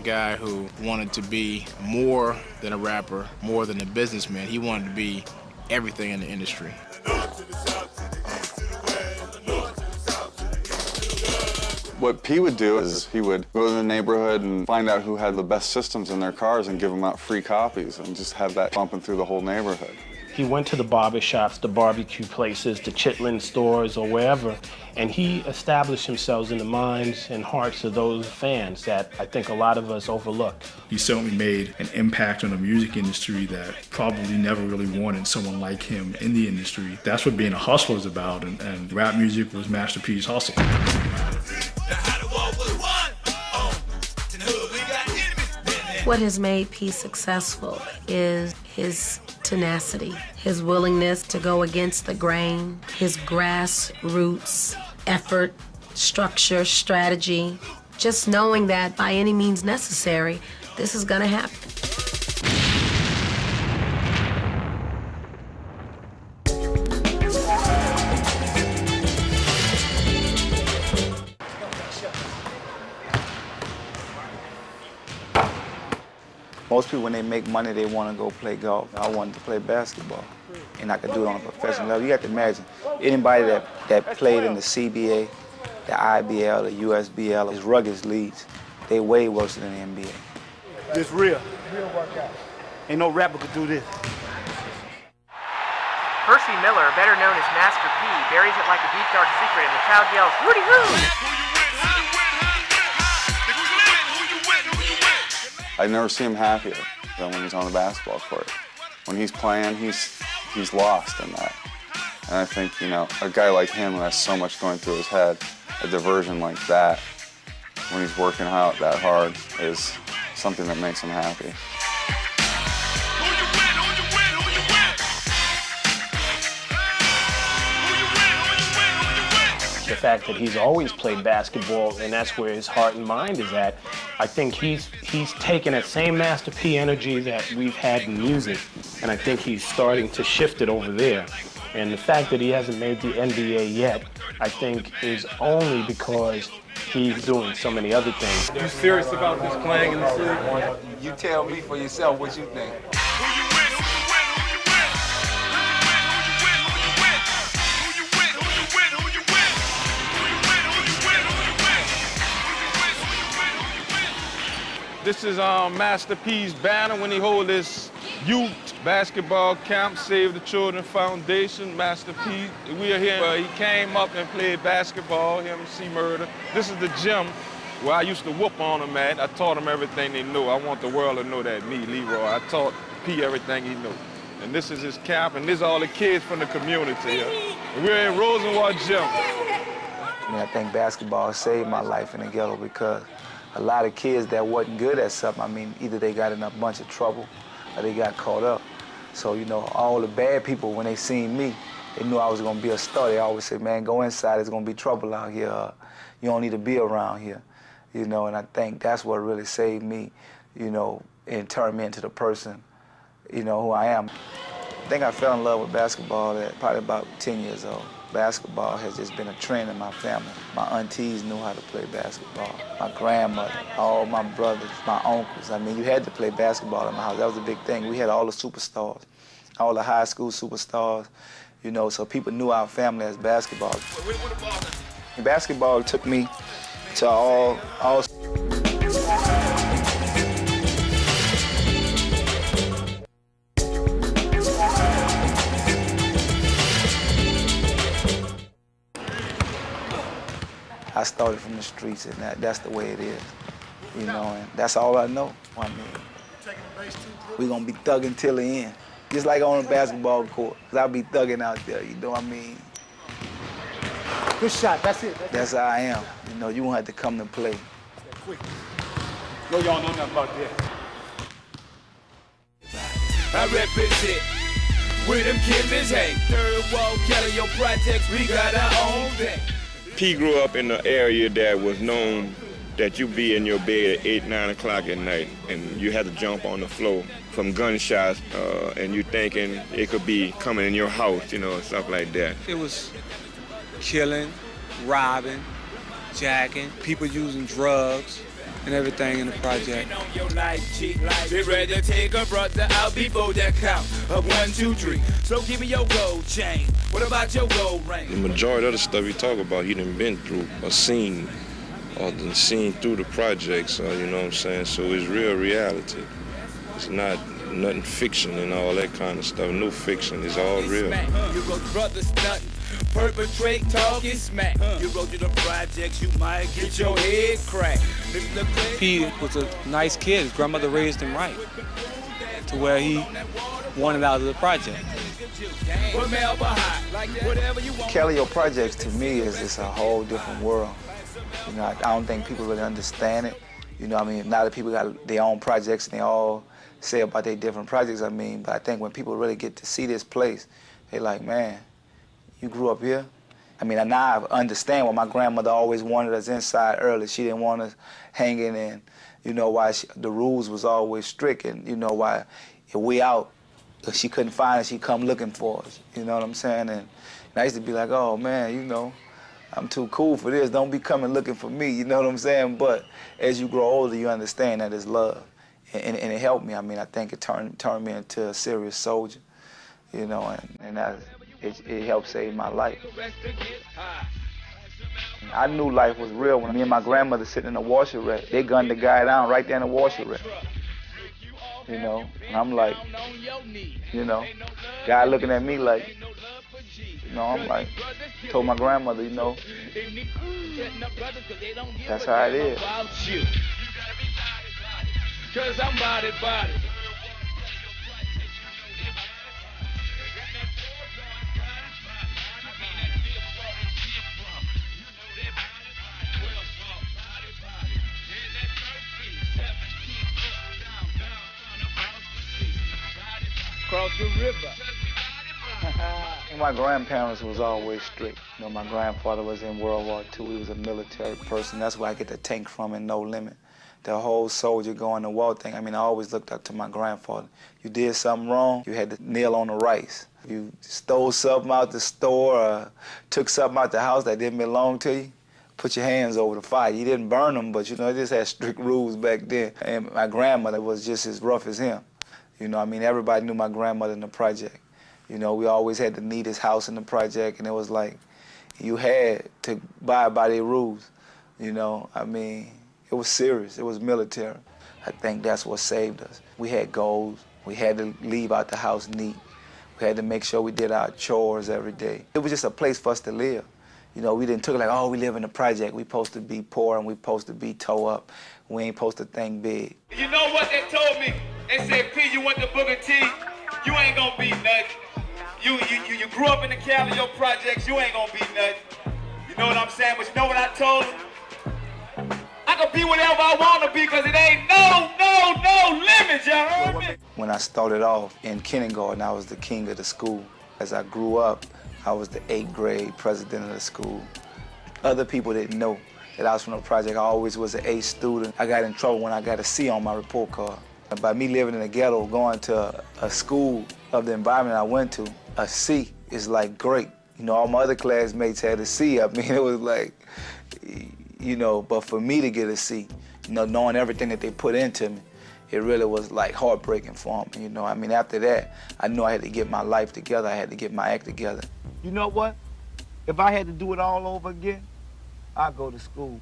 guy who wanted to be more than a rapper, more than a businessman. He wanted to be everything in the industry. What P would do is he would go to the neighborhood and find out who had the best systems in their cars and give them out free copies and just have that bumping through the whole neighborhood. He went to the barber shops, the barbecue places, the chitlin stores or wherever, and he established himself in the minds and hearts of those fans that I think a lot of us overlook. He certainly made an impact on the music industry that probably never really wanted someone like him in the industry. That's what being a hustler is about, and rap music was Master P's hustle. What has made P successful is his tenacity, his willingness to go against the grain, his grassroots effort, structure, strategy, just knowing that by any means necessary, this is gonna happen. Most people, when they make money, they want to go play golf. I wanted to play basketball, and I could do it on a professional level. You have to imagine, anybody that played in the CBA, the IBL, the USBL, his rugged leagues, they way worse than the NBA. It's real. Real workout. Ain't no rapper could do this. Percy Miller, better known as Master P, buries it like a deep dark secret, and the crowd yells, "Hootie hoo!" I never see him happier than when he's on the basketball court. When he's playing, he's lost in that. And I think, you know, a guy like him who has so much going through his head, a diversion like that, when he's working out that hard, is something that makes him happy. The fact that he's always played basketball and that's where his heart and mind is at, I think he's taken that same Master P energy that we've had in music, and I think he's starting to shift it over there. And the fact that he hasn't made the NBA yet, I think is only because he's doing so many other things. You serious about this playing in the league? You tell me for yourself what you think. This is Master P's banner when he hold his youth basketball camp, Save the Children Foundation. Master P, we are here where he came up and played basketball, him and C Murder. This is the gym where I used to whoop on them at. I taught them everything they knew. I want the world to know that me, Leroy, I taught P everything he knew. And this is his camp, and this is all the kids from the community here. And we're in Rosenwald Gym. I think basketball saved my life in the ghetto because a lot of kids that wasn't good at something, I mean, either they got in a bunch of trouble or they got caught up. So, you know, all the bad people, when they seen me, they knew I was gonna be a star. They always say, man, go inside, there's gonna be trouble out here. You don't need to be around here, you know, and I think that's what really saved me, you know, and turned me into the person, you know, who I am. I think I fell in love with basketball at probably about 10 years old. Basketball has just been a trend in my family. My aunties knew how to play basketball. My grandmother, all my brothers, my uncles. I mean, you had to play basketball in my house. That was a big thing. We had all the superstars, all the high school superstars, you know, so people knew our family as basketball. Basketball took me to all I started from the streets, and that's the way it is, you know, and that's all I know. I mean, we're gonna be thugging till the end, just like on a basketball court, because I'll be thugging out there, you know what I mean? Good shot, that's it. That's how I am, you know, you won't have to come to play. No, y'all know nothing about that. I represent where them killers hang. Third wall, Kelly, your projects, we got our own thing. P grew up in an area that was known that you be in your bed at 8, 9 o'clock at night, and you had to jump on the floor from gunshots, and you thinking it could be coming in your house, you know, stuff like that. It was killing, robbing, jacking, people using drugs, and everything in the project. Be ready to take a brother out before that count of 1, 2, 3. So give me your gold chain. What about your gold ring? The majority of the stuff he talk about, he done been through or seen through the projects, you know what I'm saying? So it's real reality. It's not nothing fiction and all that kind of stuff. No fiction, it's all real. You go brother stunting, perpetrate, talking smack. You go to the projects, you might get your head cracked. P was a nice kid. His grandmother raised him right to where he wanted out of the project. Callio Projects to me is just a whole different world. You know, I don't think people really understand it. You know, I mean, now that people got their own projects and they all say about their different projects, I mean, but I think when people really get to see this place, they're like, man, you grew up here? I mean, now I understand why my grandmother always wanted us inside early. She didn't want us hanging in, you know, why the rules was always strict, and you know why if we out, if she couldn't find us, she'd come looking for us, you know what I'm saying? And I used to be like, oh man, you know, I'm too cool for this, don't be coming looking for me, you know what I'm saying? But as you grow older, you understand that it's love. And it helped me. I mean, I think it turned me into a serious soldier, you know, and it helped save my life. I knew life was real when me and my grandmother sitting in the washerette. They gunned the guy down right there in the washerette, you know. And I'm like, you know, guy looking at me like, you know, I'm like, told my grandmother, you know, that's how it is. Cause I'm body. Cross the river. My grandparents was always strict. You know, my grandfather was in World War II. He was a military person. That's where I get the tank from in No Limit. The whole soldier going to war thing. I mean, I always looked up to my grandfather. You did something wrong, you had to kneel on the rice. You stole something out the store or took something out the house that didn't belong to you, put your hands over the fire. You didn't burn them, but you know, it just had strict rules back then. And my grandmother was just as rough as him. You know, I mean, everybody knew my grandmother in the project. You know, we always had the neatest house in the project, and it was like, you had to abide by their rules. You know, I mean, it was serious, it was military. I think that's what saved us. We had goals, we had to leave out the house neat. We had to make sure we did our chores every day. It was just a place for us to live. You know, we didn't took it like, oh, we live in a project, we supposed to be poor and we supposed to be toe up. We ain't supposed to think big. You know what they told me? They said, P, you went to Booker T, you ain't gonna be nothing. You grew up in the Callio Projects, you ain't gonna be nothing. You know what I'm saying? But you know what I told them? I can be whatever I want to be because it ain't no limit, you heard me? When I started off in kindergarten, I was the king of the school. As I grew up, I was the 8th grade president of the school. Other people didn't know that I was from the project. I always was an A student. I got in trouble when I got a C on my report card. By me living in the ghetto, going to a school of the environment I went to, a C is like great. You know, all my other classmates had a C. I mean, it was like, you know, but for me to get a C, you know, knowing everything that they put into me, it really was like heartbreaking for me, you know. I mean, after that, I knew I had to get my life together. I had to get my act together. You know what? If I had to do it all over again, I'd go to school.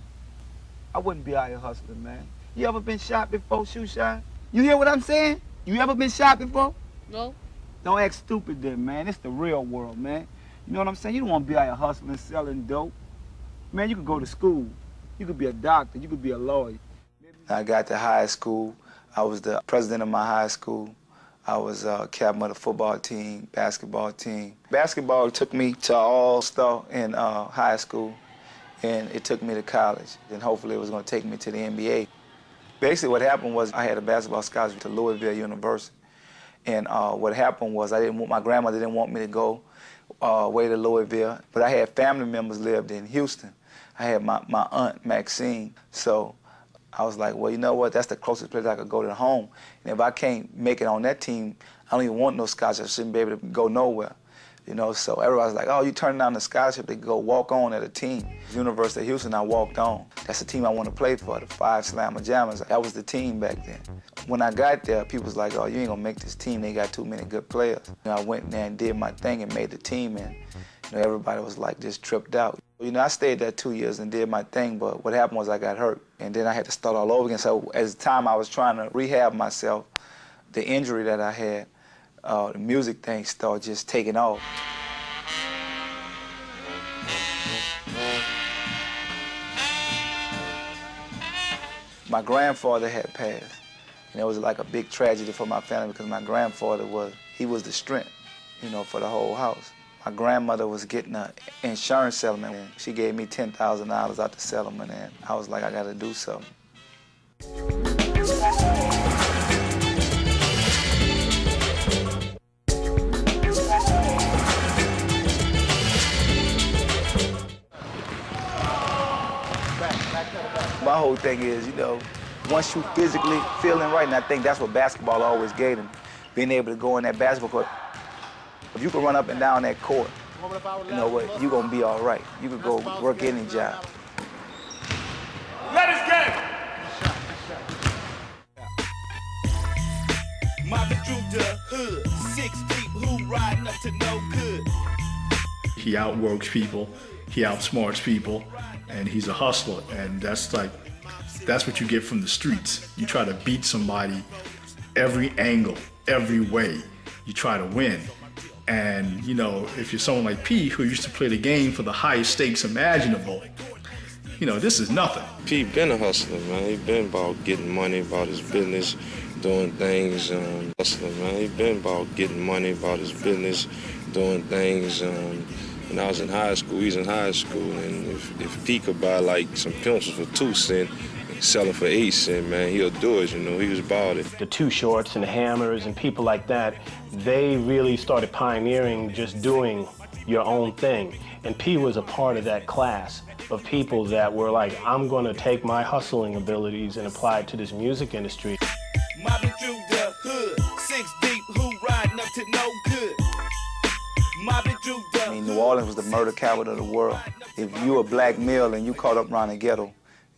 I wouldn't be out here hustling, man. You ever been shot before, shoe shine? You hear what I'm saying? You ever been shot before? No. Don't act stupid then, man. It's the real world, man. You know what I'm saying? You don't want to be out here hustling, selling dope. Man, you could go to school. You could be a doctor. You could be a lawyer. I got to high school. I was the president of my high school. I was captain of the football team, basketball team. Basketball took me to All-Star in high school, and it took me to college. And hopefully it was going to take me to the NBA. Basically what happened was I had a basketball scholarship to Louisville University. And what happened was my grandmother didn't want me to go way to Louisville, but I had family members lived in Houston. I had my aunt, Maxine, so I was like, well, you know what, that's the closest place I could go to home. And if I can't make it on that team, I don't even want no scholarship. I shouldn't be able to go nowhere. You know, so everybody's like, oh, you turning down the scholarship to go walk on at a team. University of Houston, I walked on. That's the team I want to play for, the 5 Slammer Jammers. That was the team back then. When I got there, people was like, oh, you ain't gonna make this team. They got too many good players. You know, I went in there and did my thing and made the team, and you know, everybody was like just tripped out. You know, I stayed there 2 years and did my thing, but what happened was I got hurt, and then I had to start all over again. So as the time I was trying to rehab myself, the injury that I had, the music thing started just taking off. My grandfather had passed, and it was like a big tragedy for my family because my grandfather was the strength, you know, for the whole house. My grandmother was getting an insurance settlement, and she gave me $10,000 out the settlement, and I was like, I gotta do something. My whole thing is, you know, once you physically feeling right, and I think that's what basketball always gave them, being able to go in that basketball court. If you can run up and down that court, you know what, you're gonna be all right. You could go work any job. Let us go! Mobbing through the hood, 6 deep, who riding up to no good. He outworks people, he outsmarts people, and he's a hustler, and that's what you get from the streets. You try to beat somebody every angle, every way. You try to win. And, you know, if you're someone like P, who used to play the game for the highest stakes imaginable, you know, this is nothing. P been a hustler, man. He been about getting money, about his business, doing things, hustler, man. He been about getting money, about his business, doing things. When I was in high school, he was in high school, and if P could buy like some pencils for 2 cents, sell them for 8 cents, man, he'll do it, you know, he was about it. The Too Shorts and the Hammers and people like that, they really started pioneering just doing your own thing. And P was a part of that class of people that were like, I'm gonna take my hustling abilities and apply it to this music industry. Mobbing through the hood, 6 deep, who riding up to no good. Mobbing through the I mean, New Orleans was the murder capital of the world. If you a black male and you caught up around the ghetto,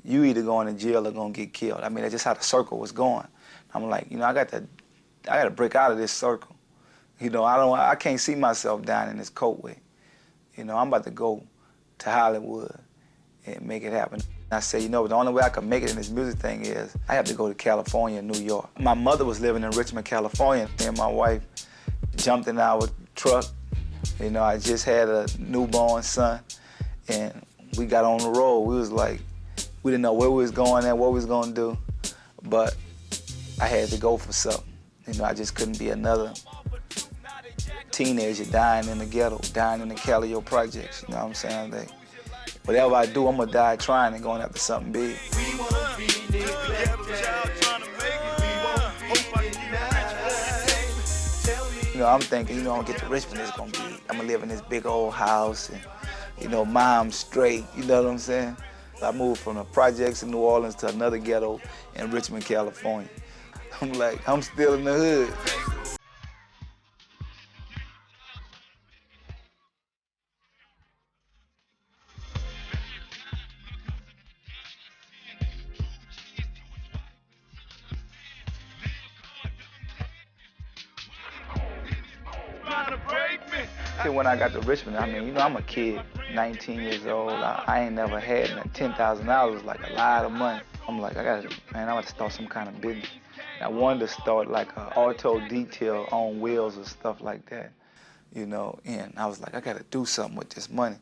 you either going to jail or gonna get killed. I mean, that's just how the circle was going. I'm like, you know, I got to break out of this circle. You know, I can't see myself down in this coatway. You know, I'm about to go to Hollywood and make it happen. I say, you know, the only way I can make it in this music thing is I have to go to California and New York. My mother was living in Richmond, California, and my wife jumped in our truck. You know, I just had a newborn son, and we got on the road. We was like, we didn't know where we was going and what we was gonna do, but I had to go for something. You know, I just couldn't be another teenager dying in the ghetto, dying in the Calio projects. You know what I'm saying? Like, whatever I do, I'm gonna die trying and going after something big. You know, I'm thinking, you know, I'm gonna get to Richmond, I'm gonna live in this big old house and, you know, mom's straight, you know what I'm saying? I moved from the projects in New Orleans to another ghetto in Richmond, California. I'm like, I'm still in the hood. When I got to Richmond, I mean, you know, I'm a kid, 19 years old. I ain't never had $10,000 like a lot of money. I'm like, I gotta start some kind of business. And I wanted to start like an auto detail on wheels or stuff like that, you know. And I was like, I gotta do something with this money.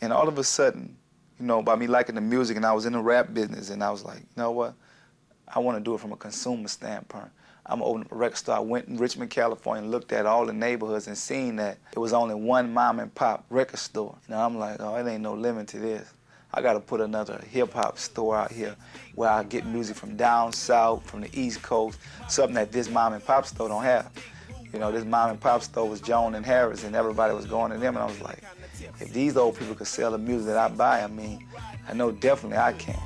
And all of a sudden, you know, by me liking the music, and I was in the rap business, and I was like, you know what? I want to do it from a consumer standpoint. I'm gonna open up a record store. I went in Richmond, California, and looked at all the neighborhoods and seen that it was only one mom and pop record store. Now I'm like, oh, it ain't no limit to this. I gotta put another hip hop store out here where I get music from down south, from the East Coast, something that this mom and pop store don't have. You know, this mom and pop store was Joan and Harris, and everybody was going to them, and I was like, if these old people could sell the music that I buy, I mean, I know definitely I can.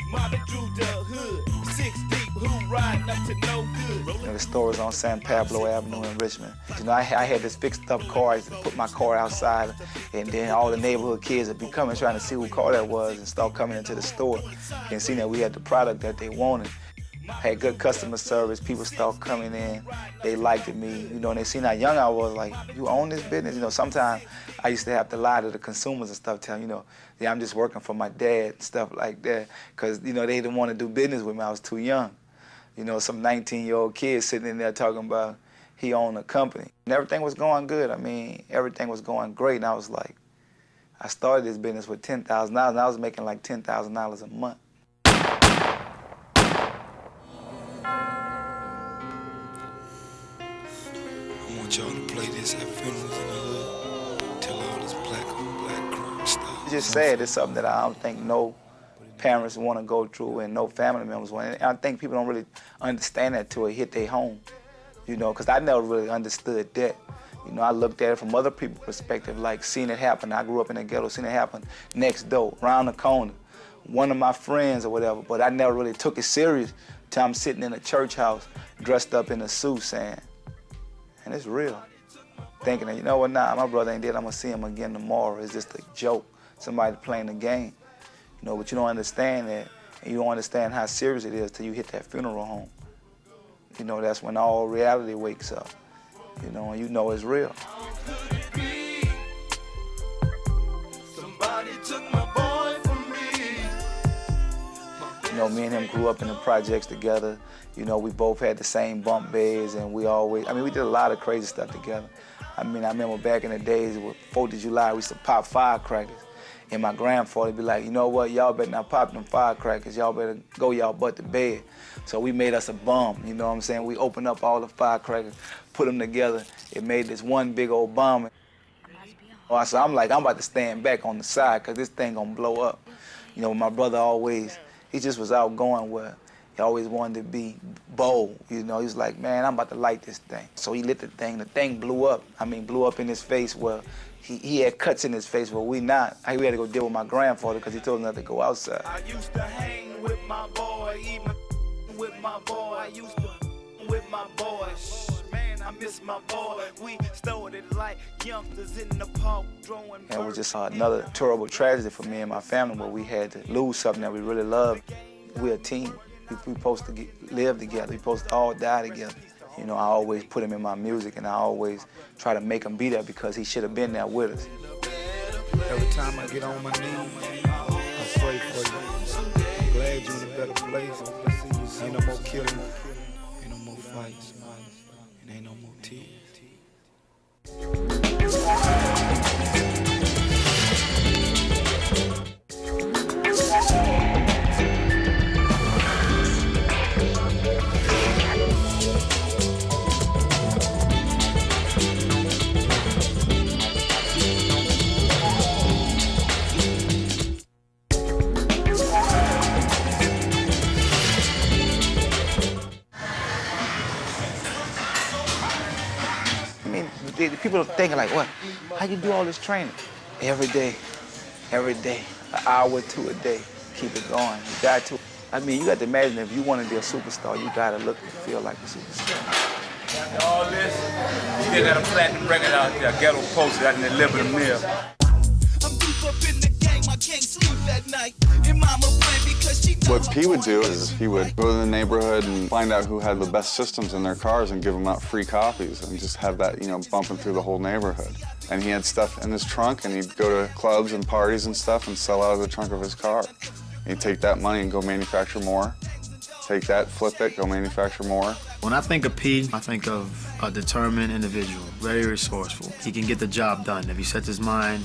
Mobbing through the hood, 6 deep, The store was on San Pablo Avenue in Richmond. I had this fixed up car. I used to put my car outside, and then all the neighborhood kids would be coming trying to see who car that was and start coming into the store and seeing that we had the product that they wanted. Had good customer service. People started coming in. They liked me, and they seen how young I was. Like, you own this business? Sometimes I used to have to lie to the consumers and stuff, tell them, yeah, I'm just working for my dad and stuff like that, because, they didn't want to do business with me. I was too young. Some 19-year-old kid sitting in there talking about he owned a company. And everything was going good. Everything was going great. And I was like, I started this business with $10,000, and I was making like $10,000 a month. I want y'all to play this at funerals in the hood. Tell all this black on black crime stuff. It's just sad. It's something that I don't think no parents want to go through and no family members want. And I think people don't really understand that till it hit their home, because I never really understood that. I looked at it from other people's perspective, like seeing it happen. I grew up in the ghetto, seeing it happen next door, around the corner, one of my friends or whatever, but I never really took it serious till I'm sitting in a church house dressed up in a suit saying, and it's real. Thinking that, my brother ain't dead, I'm gonna see him again tomorrow. It's just a joke, somebody playing the game. But you don't understand that, and you don't understand how serious it is till you hit that funeral home. That's when all reality wakes up, and it's real. Me and him grew up in the projects together. We both had the same bunk beds, and we did a lot of crazy stuff together. I remember back in the days with 4th of July, we used to pop firecrackers. And my grandfather would be like, you know what, y'all better not pop them firecrackers. Y'all better go y'all butt to bed. So we made us a bomb, We opened up all the firecrackers, put them together. It made this one big old bomb. So I'm like, I'm about to stand back on the side because this thing gonna blow up. My brother he just was outgoing where he always wanted to be bold, He was like, man, I'm about to light this thing. So he lit the thing blew up. Blew up in his face where he had cuts in his face, but we not. We had to go deal with my grandfather because he told us not to go outside. I used to hang with my boy, even with my boy. I used to with my boy. Man, I miss my boy. We started like youngsters in the park, throwing. And it was just another terrible tragedy for me and my family where we had to lose something that we really loved. We're a team. We're supposed to live together. We're supposed to all die together. I always put him in my music, and I always try to make him be there because he should have been there with us. Every time I get on my knees, I pray for you. I'm glad you're in a better place. Ain't no more killing, ain't no more fights, and ain't no more tears. People are thinking like, what? How you do all this training? Every day, an hour or two a day. Keep it going. You got to. You got to imagine if you want to be a superstar, you got to look and feel like a superstar. After all this, you still got a platinum record out there, ghetto posted out in the Liberty Mill. I'm deep up in the game, I can't sleep at night. And mama pray because she What P would do is he would go to the neighborhood and find out who had the best systems in their cars and give them out free copies and just have that, bumping through the whole neighborhood. And he had stuff in his trunk, and he'd go to clubs and parties and stuff and sell out of the trunk of his car. He'd take that money and go manufacture more. Take that, flip it, go manufacture more. When I think of P, I think of a determined individual, very resourceful. He can get the job done. If he sets his mind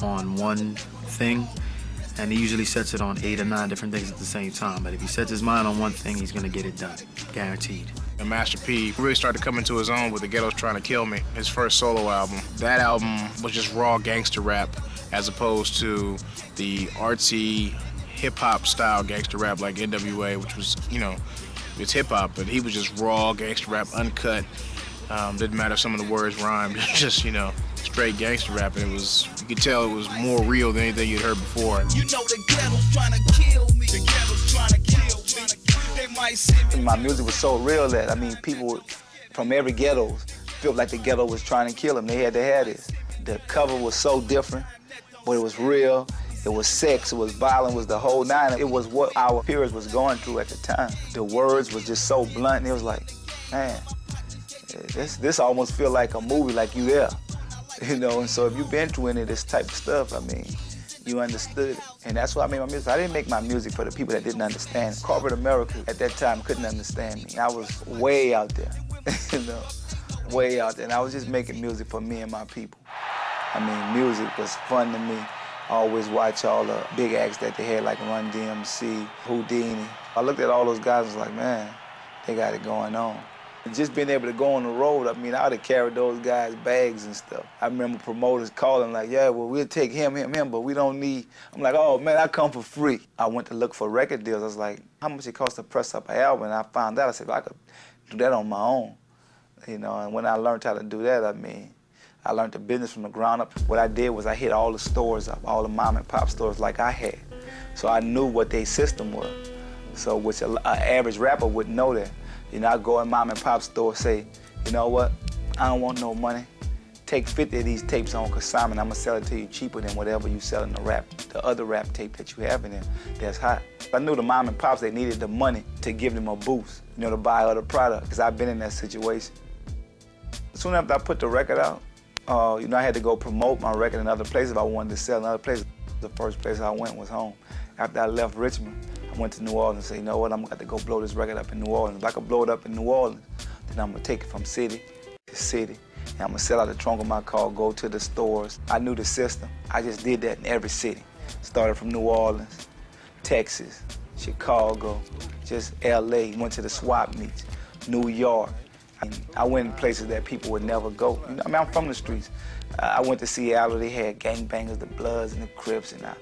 on one thing, and he usually sets it on 8 or 9 different things at the same time, but if he sets his mind on one thing, he's gonna get it done, guaranteed. And Master P really started to come into his own with The Ghetto's Trying to Kill Me, his first solo album. That album was just raw gangster rap as opposed to the artsy hip-hop style gangster rap like NWA, which was, it's hip-hop, but he was just raw gangster rap, uncut. Didn't matter if some of the words rhymed, just, straight gangster rap, and you could tell it was more real than anything you'd heard before. You know the ghetto's trying to kill me. The ghetto's trying to kill me. My music was so real that, I mean, people from every ghetto felt like the ghetto was trying to kill them. They had to have this. The cover was so different, but it was real. It was sex, it was violent, it was the whole nine. It was what our peers was going through at the time. The words was just so blunt, and it was like, man, this almost feel like a movie, like you there. You know, and so if you've been through any of this type of stuff, I mean, you understood it. And that's why I made my music. I didn't make my music for the people that didn't understand. Corporate America at that time couldn't understand me. I was way out there, you know, way out there. And I was just making music for me and my people. I mean, music was fun to me. I always watch all the big acts that they had, like Run DMC, Houdini. I looked at all those guys and was like, man, they got it going on. And just being able to go on the road, I mean, I would have carried those guys' bags and stuff. I remember promoters calling like, yeah, well, we'll take him, but we don't need. I'm like, oh, man, I come for free. I went to look for record deals. I was like, how much it costs to press up an album? And I found out, I said, well, I could do that on my own. You know, and when I learned how to do that, I mean, I learned the business from the ground up. What I did was I hit all the stores up, all the mom and pop stores like I had. So I knew what their system was. So which an average rapper wouldn't know that. You know, I go in mom and pop store, say, you know what, I don't want no money. Take 50 of these tapes on consignment. I'm gonna sell it to you cheaper than whatever you sell in the other rap tape that you have in there that's hot. I knew the mom and pops, they needed the money to give them a boost, you know, to buy other product, because I've been in that situation. Soon after I put the record out, you know, I had to go promote my record in other places if I wanted to sell in other places. The first place I went was home. After I left Richmond, I went to New Orleans and said, you know what, I'm going to go blow this record up in New Orleans. If I could blow it up in New Orleans, then I'm going to take it from city to city. And I'm going to sell out the trunk of my car, go to the stores. I knew the system. I just did that in every city. Started from New Orleans, Texas, Chicago, just LA, went to the swap meets, New York. And I went in places that people would never go. You know, I mean, I'm from the streets. I went to Seattle, they had gangbangers, the Bloods and the Crips, and I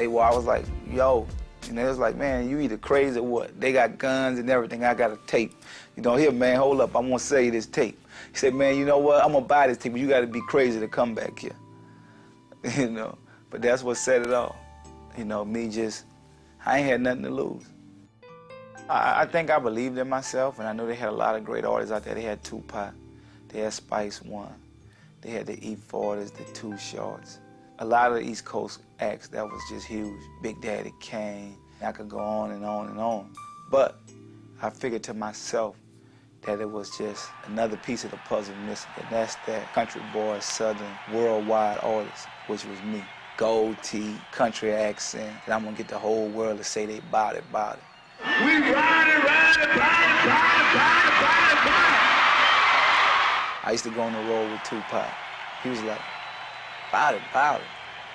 was like, yo, you know, it was like, man, you either crazy or what? They got guns and everything, I got a tape. You know, here, man, hold up, I want to sell you this tape. He said, man, you know what, I'm going to buy this tape, but you got to be crazy to come back here. You know, but that's what set it off. You know, I ain't had nothing to lose. I think I believed in myself, and I knew they had a lot of great artists out there. They had Tupac, they had Spice One, they had the E40s, the Too Shorts. A lot of the East Coast acts that was just huge. Big Daddy Kane, I could go on and on and on. But I figured to myself that it was just another piece of the puzzle missing, and that's that country boy, southern, worldwide artist, which was me. Gold tee, country accent, and I'm gonna get the whole world to say they bout it. We ride it. I used to go on the road with Tupac. He was like, bout it.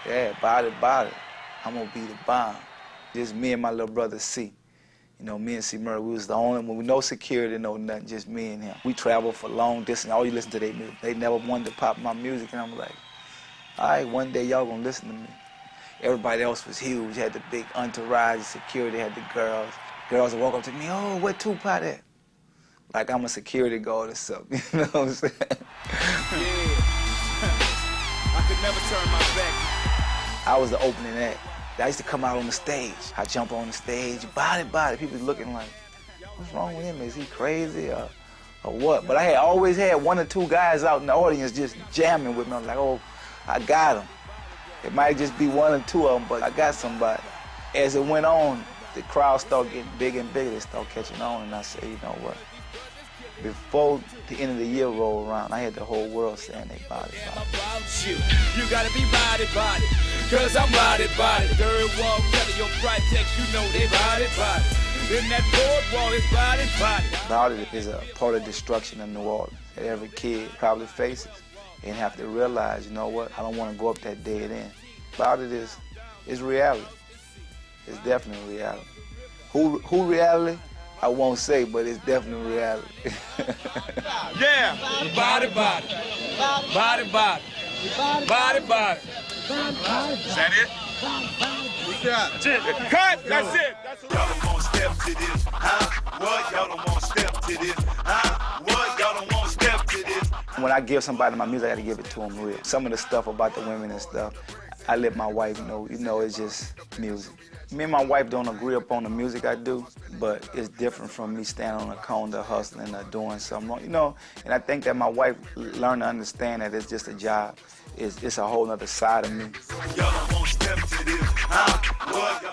Yeah, bout it. I'm gonna be the bomb. Just me and my little brother C. You know, me and C Murray, we was the only one with no security, no nothing, just me and him. We traveled for long distance, all you listen to their music. They never wanted to pop my music, and I'm like, all right, one day y'all gonna listen to me. Everybody else was huge, had the big entourage, security, had the girls. Girls would walk up to me, oh, where Tupac at? Like I'm a security guard or something, you know what I'm saying? Yeah, I could never turn my back. I was the opening act. I used to come out on the stage. I jump on the stage, bout it. People looking like, what's wrong with him? Is he crazy or what? But I had always had one or two guys out in the audience just jamming with me. I'm like, oh, I got him. It might just be one or two of them, but I got somebody. As it went on, the crowd started getting bigger and bigger. They started catching on, and I said, you know what? Before the end of the year rolled around, I had the whole world saying they bout it. You gotta be bout it, cause I'm bout it. Third wall, telling your projects, you know they bout it. In that fourth wall, it's bout it. Bout it is a part of destruction in New Orleans that every kid probably faces. And have to realize, you know what, I don't want to go up that dead end. Bout it is reality. It's definitely reality. Who reality? I won't say, but it's definitely reality. Yeah, bout it. Is that it? That's it. Cut, that's it. Y'all don't want to step to this, huh? What? Y'all don't want to step to this, huh? What? Y'all don't want to step to this. When I give somebody my music, I got to give it to them real. Some of the stuff about the women and stuff, I let my wife know, it's just music. Me and my wife don't agree upon the music I do, but it's different from me standing on a corner hustling or doing something wrong, and I think that my wife learned to understand that it's just a job. It's a whole other side of me.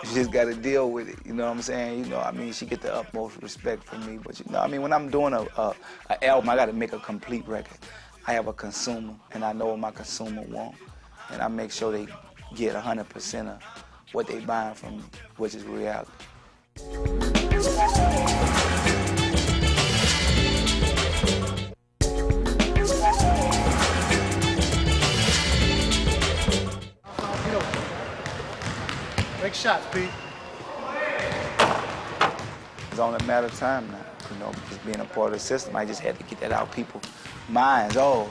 You just got to deal with it, you know what I'm saying? She get the utmost respect from me, but when I'm doing an album, I got to make a complete record. I have a consumer, and I know what my consumer want, and I make sure they get 100% of what they buying from me, which is reality. Make shots, Pete. It's only a matter of time now, just being a part of the system. I just had to get that out people's minds. The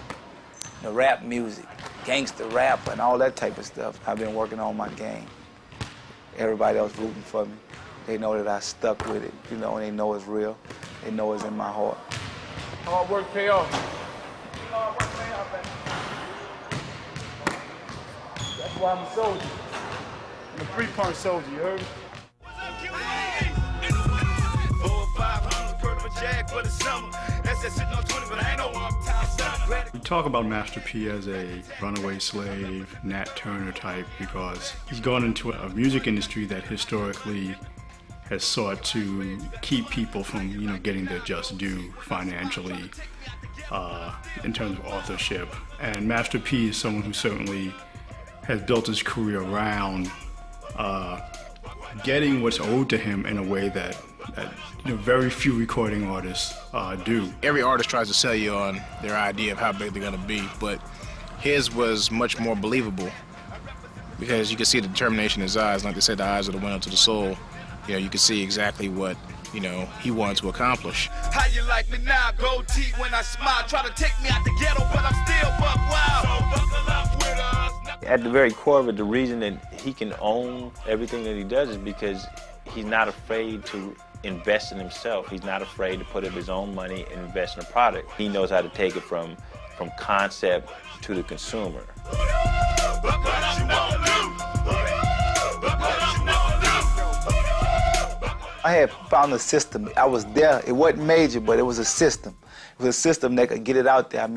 rap music, gangster rap, and all that type of stuff. I've been working on my game. Everybody else rooting for me. They know that I stuck with it, and they know it's real. They know it's in my heart. Hard work pay off. Hard work pay off, baby. That's why I'm a soldier. I'm a three-point soldier, you heard me? We talk about Master P as a runaway slave, Nat Turner type, because he's gone into a music industry that historically has sought to keep people from, getting their just due financially in terms of authorship. And Master P is someone who certainly has built his career around getting what's owed to him in a way that very few recording artists do. Every artist tries to sell you on their idea of how big they're going to be, but his was much more believable because you could see the determination in his eyes. Like they said, the eyes are the window to the soul. You could see exactly what he wanted to accomplish. How you like me now? Gold teeth when I smile. Try to take me out the ghetto, but I'm still buck wild. So buckle up with us. At the very core of it, the reason that he can own everything that he does is because he's not afraid to invest in himself. He's not afraid to put up his own money and invest in a product. He knows how to take it from concept to the consumer. I had found a system. I was there. It wasn't major, but it was a system. It was a system that could get it out there.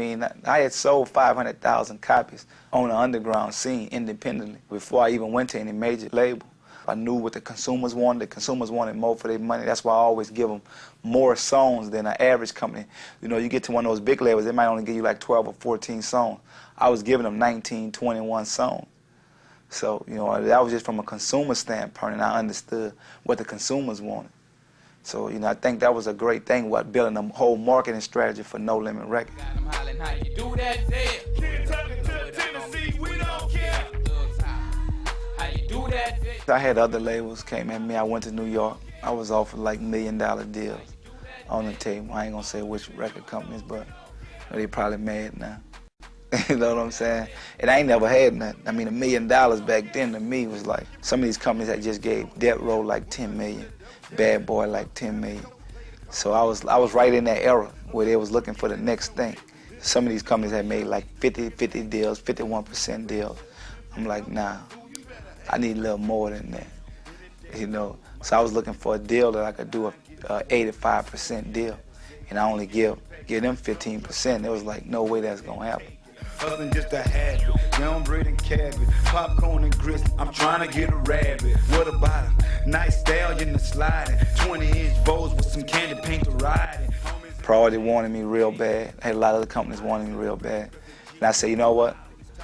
I had sold 500,000 copies on the underground scene independently before I even went to any major label. I knew what the consumers wanted. The consumers wanted more for their money. That's why I always give them more songs than an average company. You get to one of those big labels, they might only give you like 12 or 14 songs. I was giving them 19, 21 songs. So, that was just from a consumer standpoint, and I understood what the consumers wanted. So, I think that was a great thing, building a whole marketing strategy for No Limit Records. I had other labels came at me. I went to New York. I was offered like $1 million deals on the table. I ain't gonna say which record companies, but they probably mad now. You know what I'm saying? And I ain't never had nothing. $1 million back then to me was like, some of these companies that just gave Death Row like 10 million, Bad Boy like 10 million. So I was right in that era where they was looking for the next thing. Some of these companies had made like 50 deals, 51% deals. I'm like, nah, I need a little more than that, So I was looking for a deal that I could do a 85% deal, and I only give them 15%. It was like, no way that's gonna happen. Hustling just a habit, young bread and cabbage, popcorn and grits, I'm trying to get a rabbit. What about a nice stallion to sliding, 20-inch Vos with some candy paint to ride it. Priority wanted me real bad. I had a lot of other companies wanting me real bad. And I said, you know what?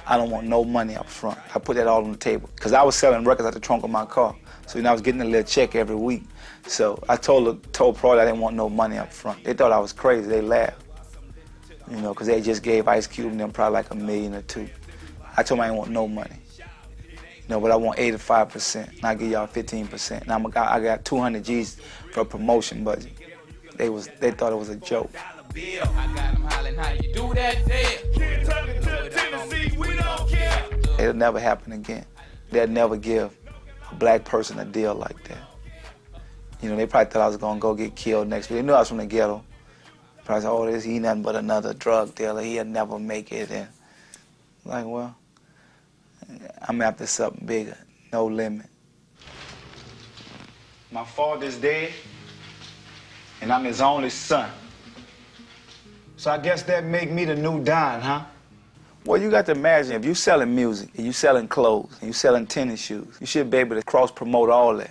I don't want no money up front. I put that all on the table. Because I was selling records out the trunk of my car. So, I was getting a little check every week. So I told Priority I didn't want no money up front. They thought I was crazy. They laughed. Because they just gave Ice Cube and them probably like $1 million or $2 million. I told them I didn't want no money. But I want 85%, and I give y'all 15%. And I got 200 G's for a promotion budget. They thought it was a joke. It'll never happen again. They'll never give a black person a deal like that. They probably thought I was gonna go get killed next week. They knew I was from the ghetto. Probably said, oh, he nothing but another drug dealer. He'll never make it. And like, well, I'm after something bigger, no limit. My father's dead, and I'm his only son. So I guess that make me the new Don, huh? Well, you got to imagine, if you selling music, and you selling clothes, and you selling tennis shoes, you should be able to cross-promote all that.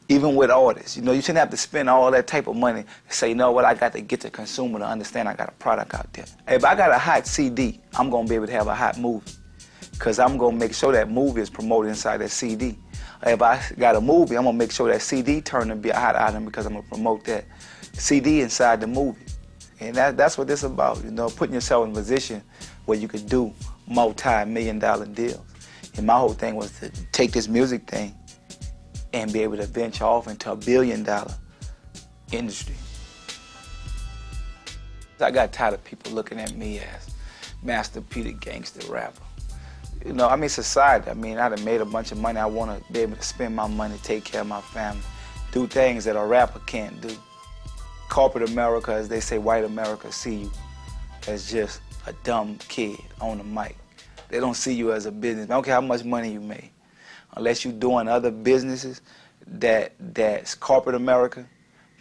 Even with artists, you know, you shouldn't have to spend all that type of money to say, you know what, I got to get the consumer to understand I got a product out there. If I got a hot CD, I'm going to be able to have a hot movie, because I'm going to make sure that movie is promoted inside that CD. If I got a movie, I'm going to make sure that CD turned to be a hot item because I'm going to promote that CD inside the movie. And that's what this is about, you know, putting yourself in a position where you could do multi-million-dollar deals. And my whole thing was to take this music thing and be able to venture off into a billion-dollar industry. I got tired of people looking at me as Master P, the gangster rapper. You know, I mean, society, I mean, I done made a bunch of money. I want to be able to spend my money, take care of my family, do things that a rapper can't do. Corporate America, as they say, white America, see you as just a dumb kid on the mic. They don't see you as a business. I don't care how much money you make. Unless you're doing other businesses that's corporate America,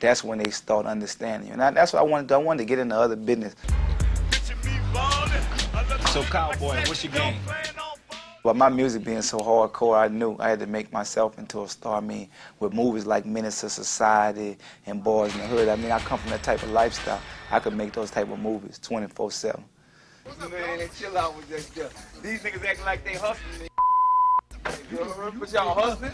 that's when they start understanding you. And that's what I wanted to get into other business. So Cowboy, what's your game? But my music being so hardcore, I knew I had to make myself into a star. I mean, with movies like Menace to Society and Boys in the Hood, I mean, I come from that type of lifestyle. I could make those type of movies 24/7. Man, chill out with that stuff. These niggas acting like they hustling. But y'all hustling?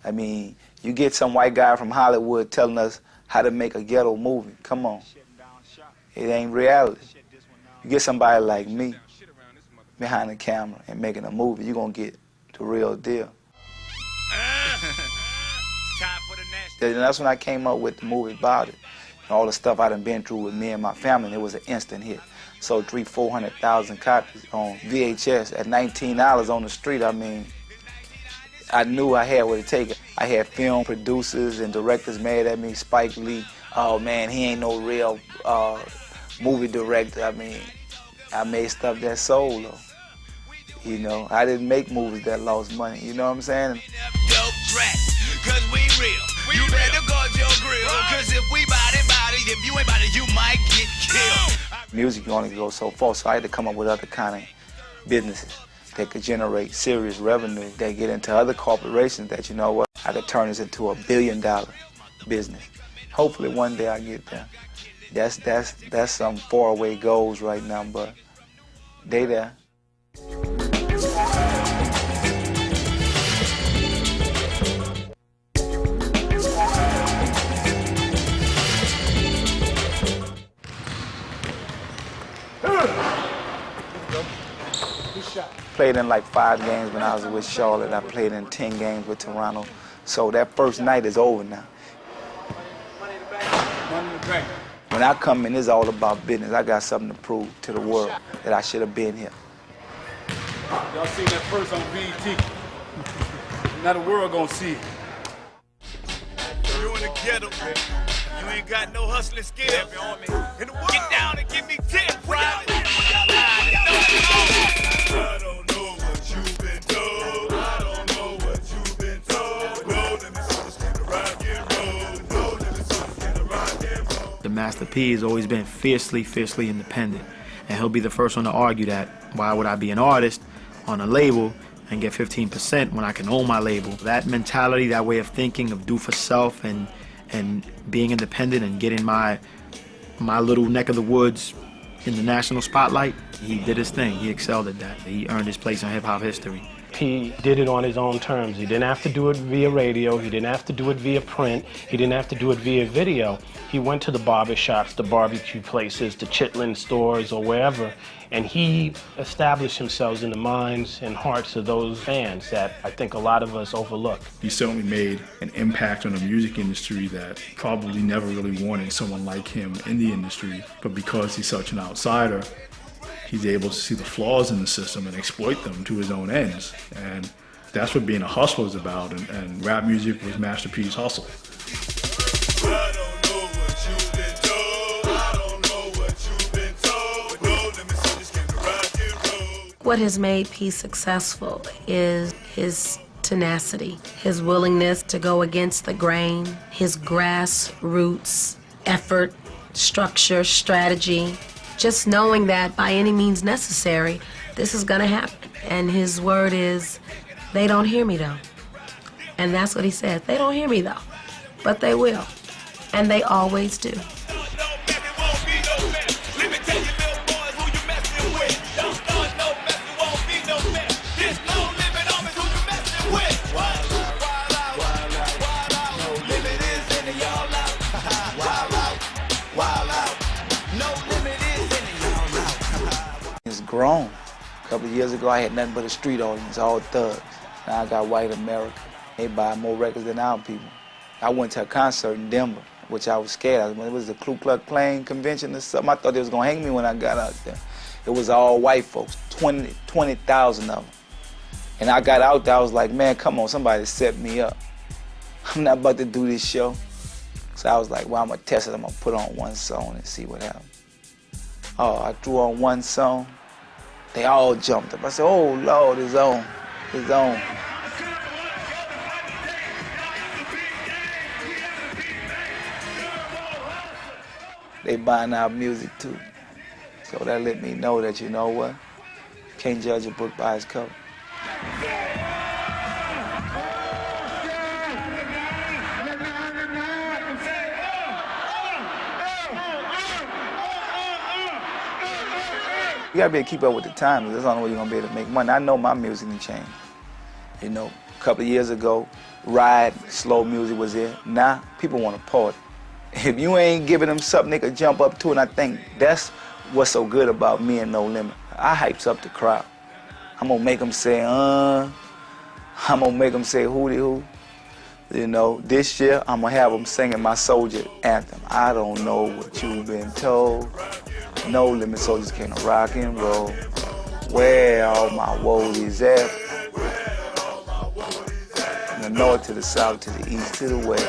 I mean, you get some white guy from Hollywood telling us how to make a ghetto movie. Come on. It ain't reality. You get somebody like me behind the camera and making a movie, you're going to get the real deal. And that's when I came up with the movie Bout. And all the stuff I done been through with me and my family, and it was an instant hit. Sold 300,000-400,000 copies on VHS at $19 on the street. I mean, I knew I had what it takes. I had film producers and directors mad at me. Spike Lee, oh man, he ain't no real movie director. I mean, I made stuff that sold though. You know, I didn't make movies that lost money. You know what I'm saying? Cause we real. You better guard your grill. Cause if we body, if you ain't body, you might get killed. Music can only go so far, so I had to come up with other kind of businesses that could generate serious revenue, that get into other corporations that, you know what, I could turn this into $1 billion business. Hopefully one day I get there. That's some faraway goals right now, but they there. Played in like 5 games when I was with Charlotte. I played in 10 games with Toronto. So that first night is over now. When I come in, it's all about business. I got something to prove to the world that I should have been here. Y'all seen that first on BET. Now the world gonna see it. You in the ghetto, you ain't got no hustling skills. Get down and give me 10, private. I don't know what you've been told. I don't know what you've been told. No, let me see this kind of rock and roll. No, let me see this kind of rock and roll. The Master P has always been fiercely independent. And he'll be the first one to argue that why would I be an artist on a label and get 15% when I can own my label? That mentality, that way of thinking of do for self and being independent and getting my little neck of the woods in the national spotlight, he did his thing. He excelled at that. He earned his place in hip-hop history. He did it on his own terms. He didn't have to do it via radio. He didn't have to do it via print. He didn't have to do it via video. He went to the barber shops, the barbecue places, the chitlin stores, or wherever, and he established himself in the minds and hearts of those fans that I think a lot of us overlook. He certainly made an impact on the music industry that probably never really wanted someone like him in the industry, but because he's such an outsider, he's able to see the flaws in the system and exploit them to his own ends. And that's what being a hustler is about, and rap music was Master P's hustle. What has made P successful is his tenacity, his willingness to go against the grain, his grassroots effort, structure, strategy, just knowing that by any means necessary, this is going to happen. And his word is, they don't hear me though. And that's what he said. They don't hear me though, but they will. And they always do. It's grown. A couple of years ago, I had nothing but a street audience, all thugs. Now I got white America. They buy more records than our people. I went to a concert in Denver, which I was scared of. It was the Ku Klux Klan convention or something. I thought they was gonna hang me when I got out there. It was all white folks, 20,000 of them. And I got out there, I was like, man, come on, somebody set me up. I'm not about to do this show. So I was like, well, I'm gonna test it. I'm gonna put on one song and see what happens. Oh, I threw on one song. They all jumped up. I said, oh, Lord, it's on. It's on. They buying our music too. So that let me know that, you know what? You can't judge a book by its cover. You gotta be able to keep up with the times. That's the only way you're gonna be able to make money. I know my music didn't change. You know, a couple of years ago, ride, slow music was there. Now, people wanna party. If you ain't giving them something they could jump up to, and I think that's what's so good about me and No Limit. I hypes up the crowd. I'm gonna make them say, I'm gonna make them say hooty hoo. You know, this year, I'm gonna have them singing my soldier anthem. I don't know what you've been told. No Limit soldiers came to rock and roll. Where all my woadies at? From the north to the south, to the east to the west.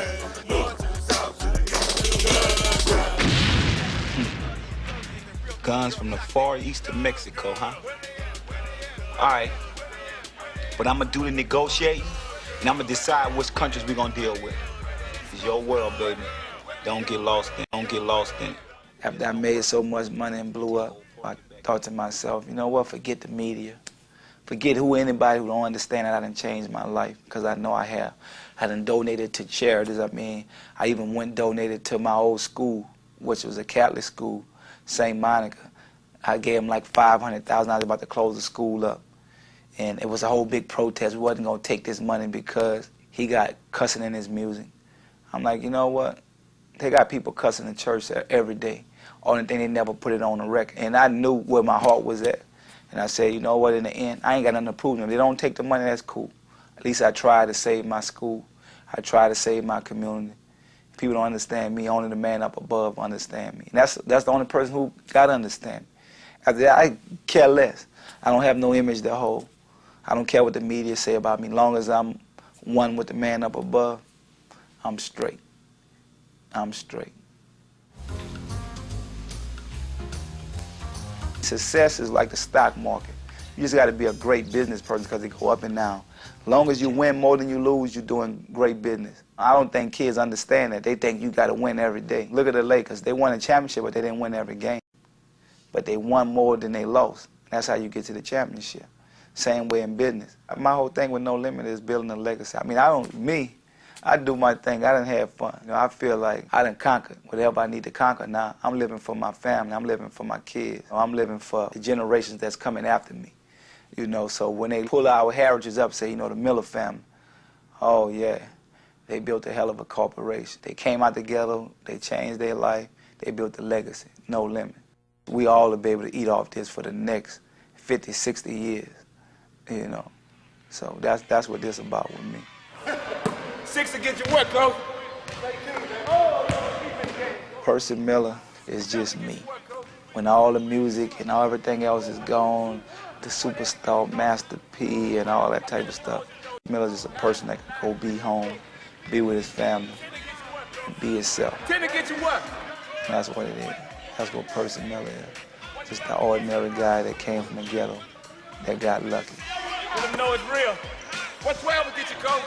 Guns from the far east to Mexico, huh? All right. But I'm gonna do the negotiating, and I'm gonna decide which countries we're gonna deal with. It's your world, baby. Don't get lost in it. Don't get lost in it. After I made so much money and blew up, I thought to myself, you know what, forget the media. Forget anybody who don't understand that I done changed my life, because I know I have. I done donated to charities. I mean, I even went donated to my old school, which was a Catholic school, St. Monica. I gave them like $500,000. I was about to close the school up. And it was a whole big protest. We wasn't gonna take this money because he got cussing in his music. I'm like, you know what? They got people cussing in church every day. Only thing, they never put it on the record. And I knew where my heart was at. And I said, you know what, in the end, I ain't got nothing to prove to them. If they don't take the money, that's cool. At least I tried to save my school. I tried to save my community. If people don't understand me, only the man up above understand me. And that's the only person who got to understand me. After that, I care less. I don't have no image to hold. I don't care what the media say about me. As long as I'm one with the man up above, I'm straight. I'm straight. Success is like the stock market. You just got to be a great business person because they go up and down. As long as you win more than you lose, you're doing great business. I don't think kids understand that. They think you got to win every day. Look at the Lakers. They won a championship, but they didn't win every game. But they won more than they lost. That's how you get to the championship. Same way in business. My whole thing with No Limit is building a legacy. I mean, I do my thing. I done have fun. You know, I feel like I done conquered whatever I need to conquer now. I'm living for my family. I'm living for my kids. I'm living for the generations that's coming after me. You know, so when they pull our heritages up, say, you know, the Miller family, oh yeah, they built a hell of a corporation. They came out together, they changed their life, they built a legacy, No Limit. We all will be able to eat off this for the next 50, 60 years, you know. So that's what this is about with me. Six to get your work, coach. Percy Miller is just me. When all the music and everything else is gone, the superstar Master P and all that type of stuff, Miller's just a person that can go be home, be with his family, and be himself. Ten to get your work. And that's what it is. That's what Percy Miller is. Just the ordinary guy that came from the ghetto that got lucky. Let them know it's real. What 12 will get you, coach?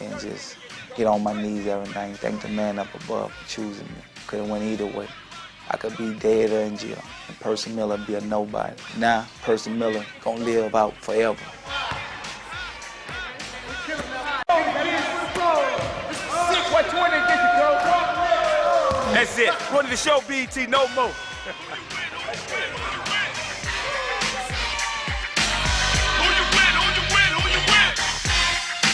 And just get on my knees every night and thank the man up above for choosing me. Could have went either way. I could be dead or in jail, and Percy Miller be a nobody. Now, Percy Miller gonna live out forever. What 20 get you, coach? That's it. Running the show, BET, no more.